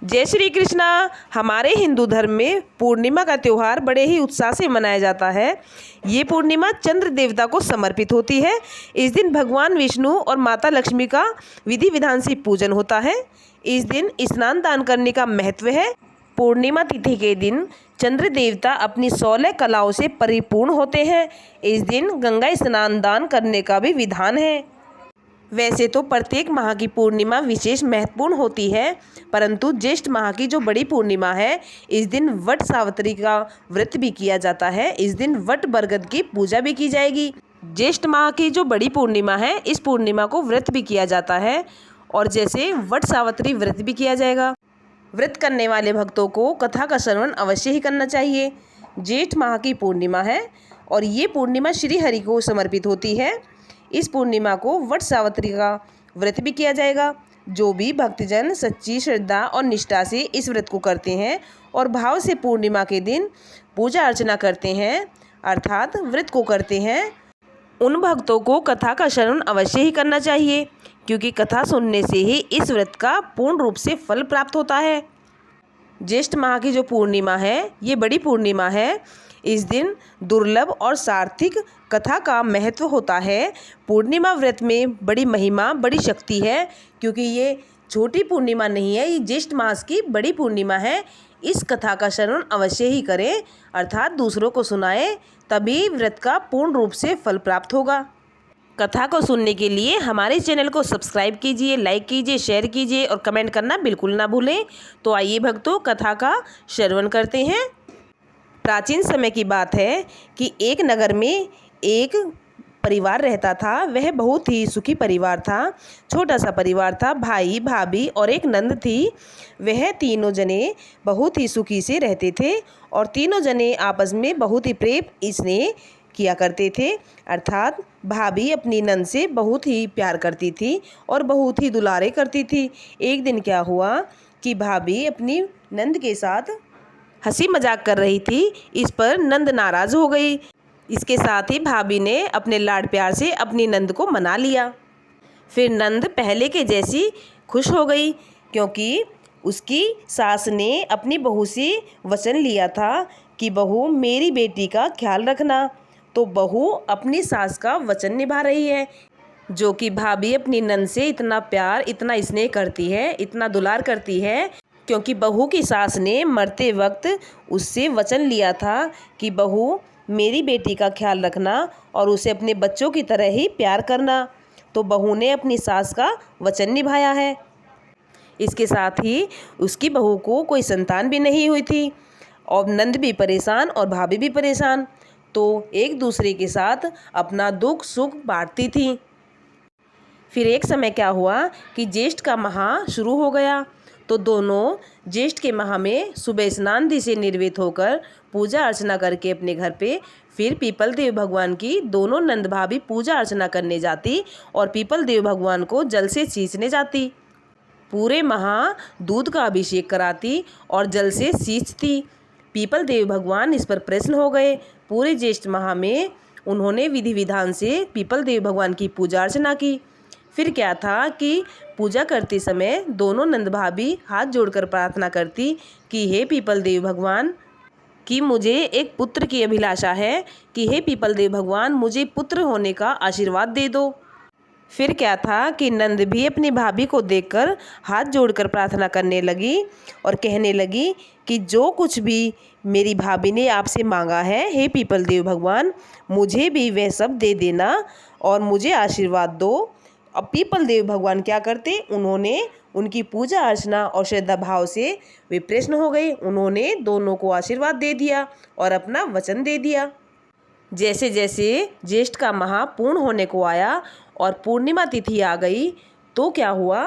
जय श्री कृष्णा। हमारे हिंदू धर्म में पूर्णिमा का त्यौहार बड़े ही उत्साह से मनाया जाता है। ये पूर्णिमा चंद्र देवता को समर्पित होती है। इस दिन भगवान विष्णु और माता लक्ष्मी का विधि विधान से पूजन होता है। इस दिन स्नान दान करने का महत्व है। पूर्णिमा तिथि के दिन चंद्र देवता अपनी 16 कलाओं से परिपूर्ण होते हैं। इस दिन गंगा स्नान दान करने का भी विधान है। वैसे तो प्रत्येक माह की पूर्णिमा विशेष महत्वपूर्ण होती है, परंतु ज्येष्ठ माह की जो बड़ी पूर्णिमा है, इस दिन वट सावित्री का व्रत भी किया जाता है। इस दिन वट बरगद की पूजा भी की जाएगी। ज्येष्ठ माह की जो बड़ी पूर्णिमा है, इस पूर्णिमा को व्रत भी किया जाता है और जैसे वट सावित्री व्रत भी किया जाएगा। व्रत करने वाले भक्तों को कथा का श्रवण अवश्य ही करना चाहिए। ज्येष्ठ माह की पूर्णिमा है और ये पूर्णिमा श्री हरि को समर्पित होती है। इस पूर्णिमा को वट सावित्री का व्रत भी किया जाएगा। जो भी भक्तजन सच्ची श्रद्धा और निष्ठा से इस व्रत को करते हैं और भाव से पूर्णिमा के दिन पूजा अर्चना करते हैं, अर्थात व्रत को करते हैं, उन भक्तों को कथा का श्रवण अवश्य ही करना चाहिए, क्योंकि कथा सुनने से ही इस व्रत का पूर्ण रूप से फल प्राप्त होता है। ज्येष्ठ माह की जो पूर्णिमा है, ये बड़ी पूर्णिमा है। इस दिन दुर्लभ और सार्थक कथा का महत्व होता है। पूर्णिमा व्रत में बड़ी महिमा, बड़ी शक्ति है, क्योंकि ये छोटी पूर्णिमा नहीं है, ये ज्येष्ठ मास की बड़ी पूर्णिमा है। इस कथा का श्रवण अवश्य ही करें, अर्थात दूसरों को सुनाएं, तभी व्रत का पूर्ण रूप से फल प्राप्त होगा। कथा को सुनने के लिए हमारे चैनल को सब्सक्राइब कीजिए, लाइक कीजिए, शेयर कीजिए और कमेंट करना बिल्कुल ना भूलें। तो आइए भक्तों, कथा का श्रवण करते हैं। प्राचीन समय की बात है कि एक नगर में एक परिवार रहता था। वह बहुत ही सुखी परिवार था। छोटा सा परिवार था। भाई, भाभी और एक नंद थी। वह तीनों जने बहुत ही सुखी से रहते थे और तीनों जने आपस में बहुत ही प्रेम स्नेह किया करते थे। अर्थात भाभी अपनी नंद से बहुत ही प्यार करती थी और बहुत ही दुलारे करती थी। एक दिन क्या हुआ कि भाभी अपनी नंद के साथ हंसी मजाक कर रही थी। इस पर नंद नाराज़ हो गई। इसके साथ ही भाभी ने अपने लाड प्यार से अपनी नंद को मना लिया। फिर नंद पहले के जैसी खुश हो गई, क्योंकि उसकी सास ने अपनी बहू से वचन लिया था कि बहू मेरी बेटी का ख्याल रखना। तो बहू अपनी सास का वचन निभा रही है। जो कि भाभी अपनी नंद से इतना प्यार, इतना स्नेह करती है, इतना दुलार करती है, क्योंकि बहू की सास ने मरते वक्त उससे वचन लिया था कि बहू मेरी बेटी का ख्याल रखना और उसे अपने बच्चों की तरह ही प्यार करना। तो बहू ने अपनी सास का वचन निभाया है। इसके साथ ही उसकी बहू को कोई संतान भी नहीं हुई थी और नंद भी परेशान और भाभी भी परेशान। तो एक दूसरे के साथ अपना दुख सुख बांटती थी। फिर एक समय क्या हुआ कि ज्येष्ठ का माह शुरू हो गया। तो दोनों ज्येष्ठ के माह में सुबह स्नान से निर्वृत्त होकर पूजा अर्चना करके अपने घर पे फिर पीपल देव भगवान की दोनों नंद भाभी पूजा अर्चना करने जाती और पीपल देव भगवान को जल से सींचने जाती। पूरे माह दूध का अभिषेक कराती और जल से सींचती। पीपल देव भगवान इस पर प्रसन्न हो गए। पूरे ज्येष्ठ माह में उन्होंने विधि विधान से पीपल देव भगवान की पूजा अर्चना की। फिर क्या था कि पूजा करते समय दोनों नंद भाभी हाथ जोड़कर प्रार्थना करती कि हे पीपल देव भगवान, कि मुझे एक पुत्र की अभिलाषा है, कि हे पीपल देव भगवान मुझे पुत्र होने का आशीर्वाद दे दो। फिर क्या था कि नंद भी अपनी भाभी को देखकर हाथ जोड़कर प्रार्थना करने लगी और कहने लगी कि जो कुछ भी मेरी भाभी ने आपसे मांगा है, हे पीपल देव भगवान मुझे भी वह सब दे देना और मुझे आशीर्वाद दो। अब पीपल देव भगवान क्या करते, उन्होंने उनकी पूजा अर्चना और श्रद्धा भाव से वे प्रसन्न हो गए। उन्होंने दोनों को आशीर्वाद दे दिया और अपना वचन दे दिया। जैसे जैसे ज्येष्ठ का माह पूर्ण होने को आया और पूर्णिमा तिथि आ गई, तो क्या हुआ,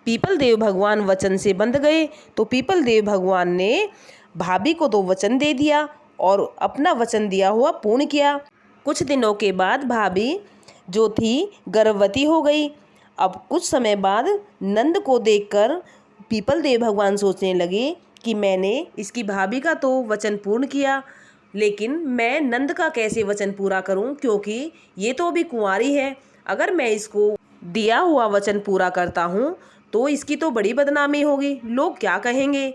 पीपल देव भगवान वचन से बंध गए। तो पीपल देव भगवान ने भाभी को तो वचन दे दिया और अपना वचन दिया हुआ पूर्ण किया। कुछ दिनों के बाद भाभी जो थी गर्भवती हो गई। अब कुछ समय बाद नंद को देखकर पीपल देव भगवान सोचने लगे कि मैंने इसकी भाभी का तो वचन पूर्ण किया, लेकिन मैं नंद का कैसे वचन पूरा करूं, क्योंकि ये तो अभी कुंवारी है। अगर मैं इसको दिया हुआ वचन पूरा करता हूं तो इसकी तो बड़ी बदनामी होगी, लोग क्या कहेंगे।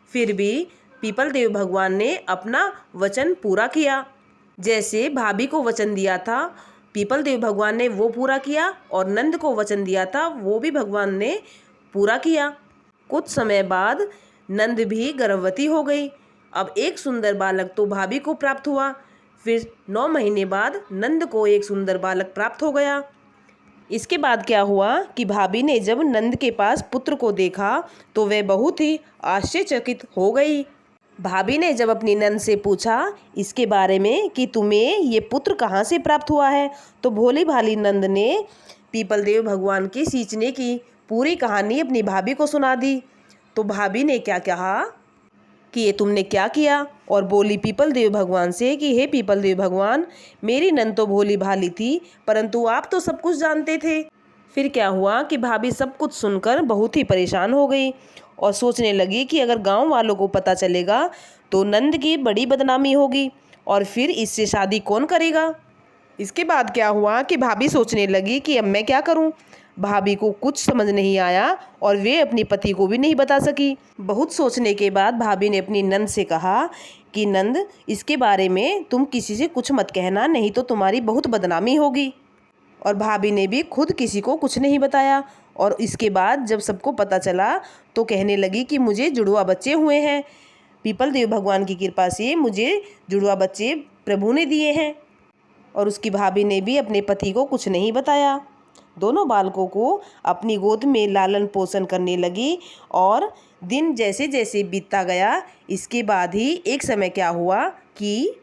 फिर भी पीपल देव भगवान ने अपना वचन पूरा किया। जैसे भाभी को वचन दिया था पीपल देव भगवान ने वो पूरा किया, और नंद को वचन दिया था वो भी भगवान ने पूरा किया। कुछ समय बाद नंद भी गर्भवती हो गई। अब एक सुंदर बालक तो भाभी को प्राप्त हुआ। फिर 9 महीने बाद नंद को एक सुंदर बालक प्राप्त हो गया। इसके बाद क्या हुआ कि भाभी ने जब नंद के पास पुत्र को देखा तो वह बहुत ही आश्चर्यचकित हो गई। भाभी ने जब अपनी नंद से पूछा इसके बारे में कि तुम्हें ये पुत्र कहाँ से प्राप्त हुआ है, तो भोली भाली नंद ने पीपल देव भगवान के सींचने की पूरी कहानी अपनी भाभी को सुना दी। तो भाभी ने क्या कहा कि ये तुमने क्या किया, और बोली पीपल देव भगवान से कि हे पीपल देव भगवान, मेरी नंद तो भोली भाली थी परंतु आप तो सब कुछ जानते थे। फिर क्या हुआ कि भाभी सब कुछ सुनकर बहुत ही परेशान हो गई और सोचने लगी कि अगर गांव वालों को पता चलेगा तो नंद की बड़ी बदनामी होगी और फिर इससे शादी कौन करेगा। इसके बाद क्या हुआ कि भाभी सोचने लगी कि अब मैं क्या करूं। भाभी को कुछ समझ नहीं आया और वे अपने पति को भी नहीं बता सकी। बहुत सोचने के बाद भाभी ने अपनी नंद से कहा कि नंद, इसके बारे में तुम किसी से कुछ मत कहना, नहीं तो तुम्हारी बहुत बदनामी होगी। और भाभी ने भी खुद किसी को कुछ नहीं बताया। और इसके बाद जब सबको पता चला तो कहने लगी कि मुझे जुड़वा बच्चे हुए हैं, पीपल देव भगवान की कृपा से मुझे जुड़वा बच्चे प्रभु ने दिए हैं। और उसकी भाभी ने भी अपने पति को कुछ नहीं बताया। दोनों बालकों को अपनी गोद में लालन पोषण करने लगी और दिन जैसे जैसे बीतता गया, इसके बाद ही एक समय क्या हुआ कि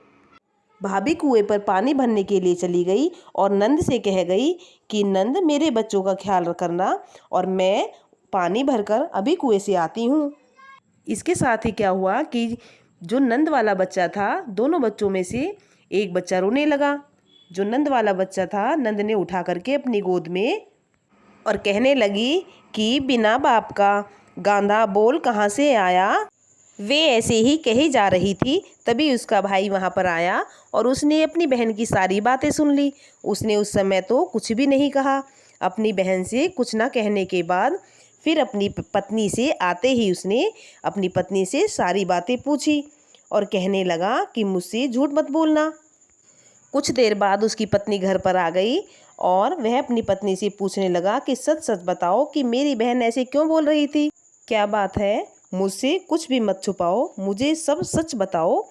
भाभी कुएं पर पानी भरने के लिए चली गई और नंद से कह गई कि नंद, मेरे बच्चों का ख्याल करना और मैं पानी भरकर अभी कुएं से आती हूँ। इसके साथ ही क्या हुआ कि जो नंद वाला बच्चा था, दोनों बच्चों में से एक बच्चा रोने लगा। जो नंद वाला बच्चा था नंद ने उठा करके अपनी गोद में और कहने लगी कि बिना बाप का गांधा बोल कहाँ से आया। वे ऐसे ही कही जा रही थी, तभी उसका भाई वहाँ पर आया और उसने अपनी बहन की सारी बातें सुन ली। उसने उस समय तो कुछ भी नहीं कहा। अपनी बहन से कुछ ना कहने के बाद फिर अपनी पत्नी से आते ही उसने अपनी पत्नी से सारी बातें पूछी और कहने लगा कि मुझसे झूठ मत बोलना। कुछ देर बाद उसकी पत्नी घर पर आ गई और वह अपनी पत्नी से पूछने लगा कि सच सच बताओ कि मेरी बहन ऐसे क्यों बोल रही थी, क्या बात है, मुझसे कुछ भी मत छुपाओ, मुझे सब सच बताओ।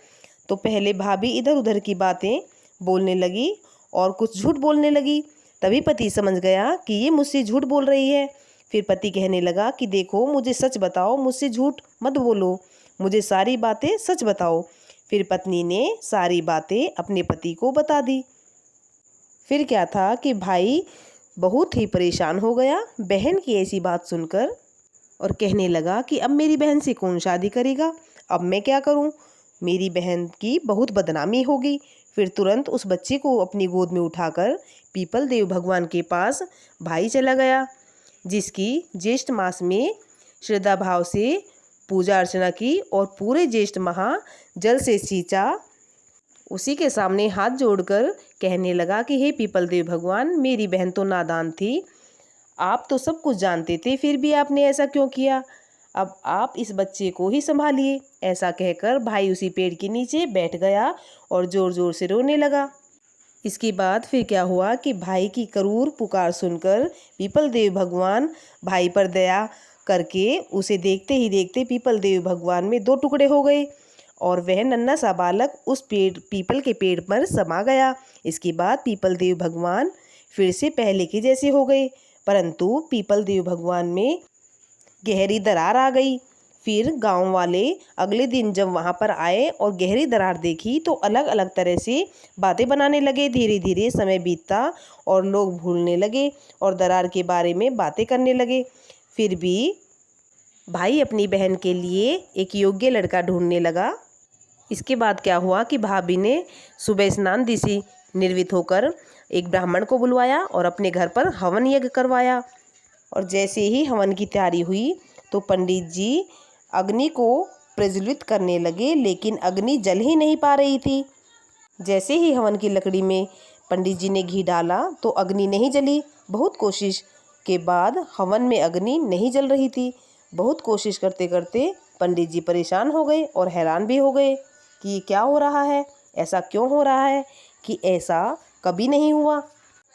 तो पहले भाभी इधर उधर की बातें बोलने लगी और कुछ झूठ बोलने लगी। तभी पति समझ गया कि ये मुझसे झूठ बोल रही है। फिर पति कहने लगा कि देखो, मुझे सच बताओ, मुझसे झूठ मत बोलो, मुझे सारी बातें सच बताओ। फिर पत्नी ने सारी बातें अपने पति को बता दी। फिर क्या था कि भाई बहुत ही परेशान हो गया बहन की ऐसी बात सुनकर और कहने लगा कि अब मेरी बहन से कौन शादी करेगा, अब मैं क्या करूं, मेरी बहन की बहुत बदनामी होगी। फिर तुरंत उस बच्चे को अपनी गोद में उठाकर पीपल देव भगवान के पास भाई चला गया, जिसकी ज्येष्ठ मास में श्रद्धा भाव से पूजा अर्चना की और पूरे ज्येष्ठ माह जल से सींचा। उसी के सामने हाथ जोड़कर कहने लगा कि हे पीपल देव भगवान, मेरी बहन तो नादान थी, आप तो सब कुछ जानते थे, फिर भी आपने ऐसा क्यों किया, अब आप इस बच्चे को ही संभालिए। ऐसा कहकर भाई उसी पेड़ के नीचे बैठ गया और ज़ोर ज़ोर से रोने लगा। इसके बाद फिर क्या हुआ कि भाई की करूर पुकार सुनकर पीपल देव भगवान भाई पर दया करके उसे देखते ही देखते पीपल देव भगवान में 2 टुकड़े हो गए और वह नन्हा सा बालक उस पीपल के पेड़ पर समा गया। इसके बाद पीपल देव भगवान फिर से पहले के जैसे हो गए, परंतु पीपल देव भगवान में गहरी दरार आ गई। फिर गांव वाले अगले दिन जब वहां पर आए और गहरी दरार देखी तो अलग अलग तरह से बातें बनाने लगे। धीरे धीरे समय बीतता और लोग भूलने लगे और दरार के बारे में बातें करने लगे। फिर भी भाई अपनी बहन के लिए एक योग्य लड़का ढूंढने लगा। इसके बाद क्या हुआ कि भाभी ने सुबह स्नान दिशी निर्वित होकर एक ब्राह्मण को बुलवाया और अपने घर पर हवन यज्ञ करवाया। और जैसे ही हवन की तैयारी हुई तो पंडित जी अग्नि को प्रज्वलित करने लगे, लेकिन अग्नि जल ही नहीं पा रही थी। जैसे ही हवन की लकड़ी में पंडित जी ने घी डाला तो अग्नि नहीं जली। बहुत कोशिश के बाद हवन में अग्नि नहीं जल रही थी। बहुत कोशिश करते करते पंडित जी परेशान हो गए और हैरान भी हो गए कि ये क्या हो रहा है, ऐसा क्यों हो रहा है कि ऐसा कभी नहीं हुआ।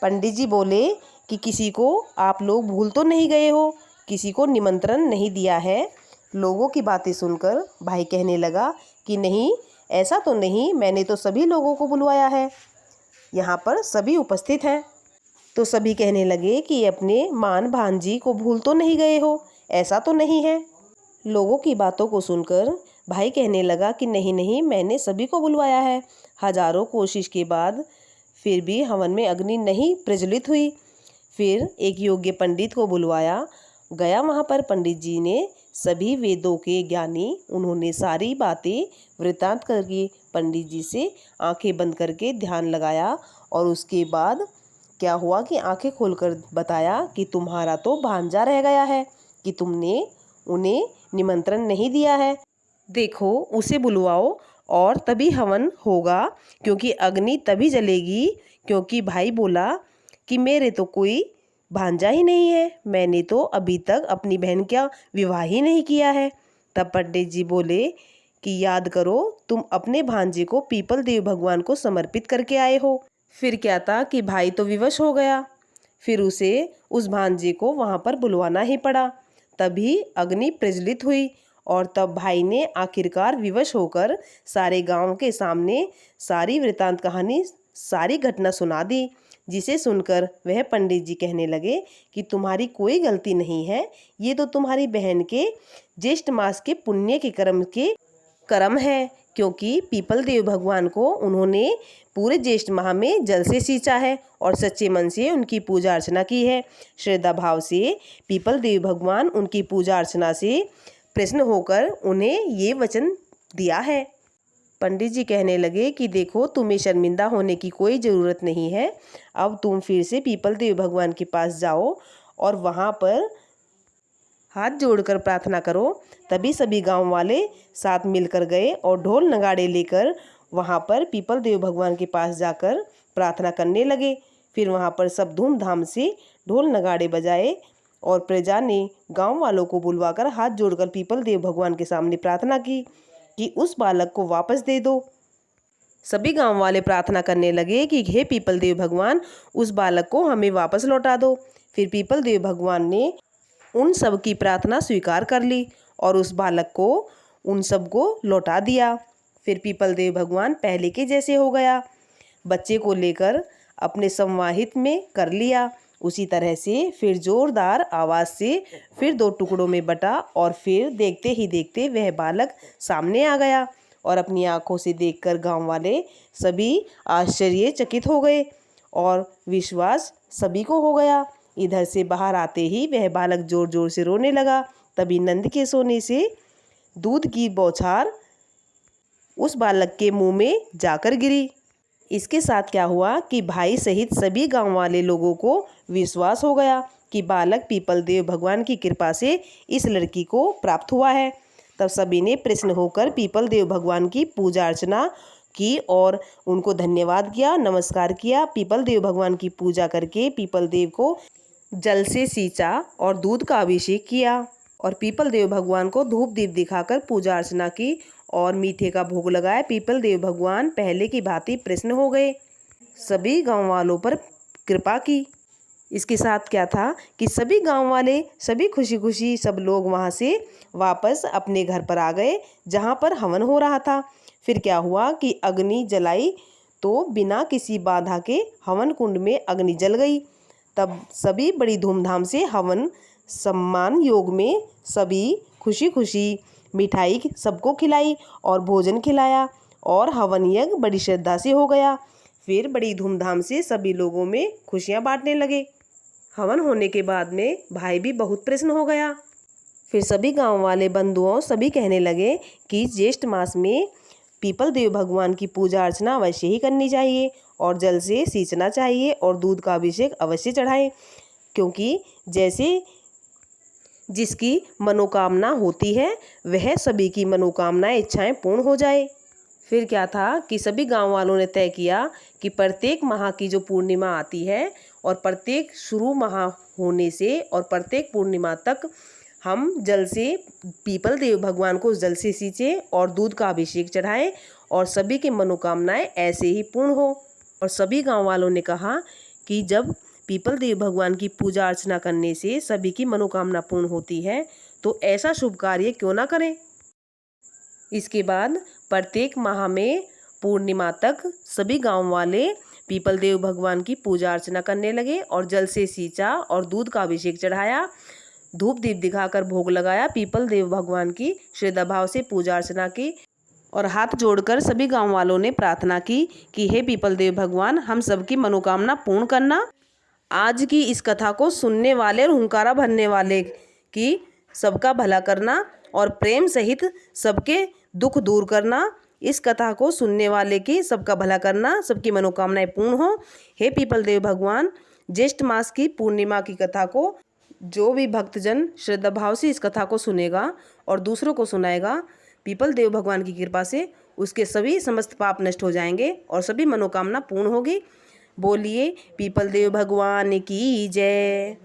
पंडित जी बोले कि किसी को आप लोग भूल तो नहीं गए हो, किसी को निमंत्रण नहीं दिया है। लोगों की बातें सुनकर भाई कहने लगा कि नहीं, ऐसा तो नहीं, मैंने तो सभी लोगों को बुलवाया है, यहाँ पर सभी उपस्थित हैं। तो सभी कहने लगे कि अपने मान भांजी को भूल तो नहीं गए हो, ऐसा तो नहीं है। लोगों की बातों को सुनकर भाई कहने लगा कि नहीं नहीं, मैंने सभी को बुलवाया है। हजारों कोशिश के बाद फिर भी हवन में अग्नि नहीं प्रज्वलित हुई। फिर एक योग्य पंडित को बुलवाया गया। वहाँ पर पंडित जी ने सभी वेदों के ज्ञानी, उन्होंने सारी बातें वृत्तांत करके पंडित जी से आंखें बंद करके ध्यान लगाया और उसके बाद क्या हुआ कि आंखें खोलकर बताया कि तुम्हारा तो भांजा रह गया है, कि तुमने उन्हें निमंत्रण नहीं दिया है। देखो, उसे बुलवाओ और तभी हवन होगा, क्योंकि अग्नि तभी जलेगी क्योंकि भाई बोला कि मेरे तो कोई भांजा ही नहीं है, मैंने तो अभी तक अपनी बहन का विवाह ही नहीं किया है। तब पंडित जी बोले कि याद करो, तुम अपने भांजे को पीपल देव भगवान को समर्पित करके आए हो। फिर क्या था कि भाई तो विवश हो गया। फिर उसे उस भांजे को वहाँ पर बुलवाना ही पड़ा, तभी अग्नि प्रज्वलित हुई। और तब भाई ने आखिरकार विवश होकर सारे गांव के सामने सारी वृतांत कहानी, सारी घटना सुना दी, जिसे सुनकर वह पंडित जी कहने लगे कि तुम्हारी कोई गलती नहीं है, ये तो तुम्हारी बहन के ज्येष्ठ मास के पुण्य के कर्म है, क्योंकि पीपल देव भगवान को उन्होंने पूरे ज्येष्ठ माह में जल से सींचा है और सच्चे मन से उनकी पूजा अर्चना की है। श्रद्धा भाव से पीपल देव भगवान उनकी पूजा अर्चना से प्रसन्न होकर उन्हें ये वचन दिया है। पंडित जी कहने लगे कि देखो, तुम्हें शर्मिंदा होने की कोई ज़रूरत नहीं है। अब तुम फिर से पीपल देव भगवान के पास जाओ और वहाँ पर हाथ जोड़कर प्रार्थना करो। तभी सभी गांव वाले साथ मिलकर गए और ढोल नगाड़े लेकर वहाँ पर पीपल देव भगवान के पास जाकर प्रार्थना करने लगे। फिर वहाँ पर सब धूमधाम से ढोल नगाड़े बजाए और प्रजा ने गांव वालों को बुलवाकर हाथ जोड़कर पीपल देव भगवान के सामने प्रार्थना की कि उस बालक को वापस दे दो। सभी गांव वाले प्रार्थना करने लगे कि हे पीपल देव भगवान, उस बालक को हमें वापस लौटा दो। फिर पीपल देव भगवान ने उन सब की प्रार्थना स्वीकार कर ली और उस बालक को उन सबको लौटा दिया। फिर पीपल देव भगवान पहले के जैसे हो गया, बच्चे को लेकर अपने संवाहित में कर लिया। उसी तरह से फिर जोरदार आवाज़ से फिर 2 टुकड़ों में बटा और फिर देखते ही देखते वह बालक सामने आ गया और अपनी आंखों से देखकर गांव वाले सभी आश्चर्यचकित हो गए और विश्वास सभी को हो गया। इधर से बाहर आते ही वह बालक जोर जोर से रोने लगा। तभी नंद के सोने से दूध की बौछार उस बालक के मुंह में जाकर गिरी। इसके साथ क्या हुआ कि भाई सहित सभी गांव वाले लोगों को विश्वास हो गया कि बालक पीपल देव भगवान की कृपा से इस लड़की को प्राप्त हुआ है। तब सभी ने प्रसन्न होकर पीपल देव भगवान की पूजा अर्चना की और उनको धन्यवाद किया, नमस्कार किया। पीपल देव भगवान की पूजा करके पीपल देव को जल से सींचा और दूध का अभिषेक किया और पीपल देव भगवान को धूप दीप दिखाकर पूजा अर्चना की और मीठे का भोग लगाया। पीपल देव भगवान पहले की भांति प्रसन्न हो गए, सभी गांव वालों पर कृपा की। इसके साथ क्या था कि सभी गांव वाले सभी खुशी खुशी सब लोग वहां से वापस अपने घर पर आ गए जहां पर हवन हो रहा था। फिर क्या हुआ कि अग्नि जलाई तो बिना किसी बाधा के हवन कुंड में अग्नि जल गई। तब सभी बड़ी धूमधाम से हवन सम्मान योग में सभी खुशी खुशी मिठाई सबको खिलाई और भोजन खिलाया और हवन यज्ञ बड़ी श्रद्धा से हो गया। फिर बड़ी धूमधाम से सभी लोगों में खुशियां बांटने लगे। हवन होने के बाद में भाई भी बहुत प्रसन्न हो गया। फिर सभी गांव वाले बंधुओं सभी कहने लगे कि ज्येष्ठ मास में पीपल देव भगवान की पूजा अर्चना अवश्य ही करनी चाहिए और जल से सींचना चाहिए और दूध का अभिषेक अवश्य चढ़ाएं, क्योंकि जैसे जिसकी मनोकामना होती है वह सभी की मनोकामनाएं इच्छाएं पूर्ण हो जाए। फिर क्या था कि सभी गांव वालों ने तय किया कि प्रत्येक माह की जो पूर्णिमा आती है और प्रत्येक शुरू माह होने से और प्रत्येक पूर्णिमा तक हम जल से पीपल देव भगवान को जल से सींचे और दूध का अभिषेक चढ़ाएं और सभी की मनोकामनाएं ऐसे ही पूर्ण हो। और सभी गांव वालों ने कहा कि जब पीपल देव भगवान की पूजा अर्चना करने से सभी की मनोकामना पूर्ण होती है तो ऐसा शुभ कार्य क्यों ना करें। इसके बाद प्रत्येक माह में पूर्णिमा तक सभी गांव वाले पीपल देव भगवान की पूजा अर्चना करने लगे और जल से सींचा और दूध का अभिषेक चढ़ाया, धूप दीप दिखाकर भोग लगाया, पीपल देव भगवान की श्रद्धा भाव से पूजा अर्चना की और हाथ जोड़कर सभी गांव वालों ने प्रार्थना की कि हे पीपल देव भगवान, हम सबकी मनोकामना पूर्ण करना। आज की इस कथा को सुनने वाले और हुंकारा भरने वाले की सबका भला करना और प्रेम सहित सबके दुख दूर करना। इस कथा को सुनने वाले की सबका भला करना, सबकी मनोकामनाएं पूर्ण हो। हे पीपल देव भगवान, ज्येष्ठ मास की पूर्णिमा की कथा को जो भी भक्तजन श्रद्धा भाव से इस कथा को सुनेगा और दूसरों को सुनाएगा, पीपल देव भगवान की कृपा से उसके सभी समस्त पाप नष्ट हो जाएंगे और सभी मनोकामना पूर्ण होगी। बोलिए पीपल देव भगवान की जय।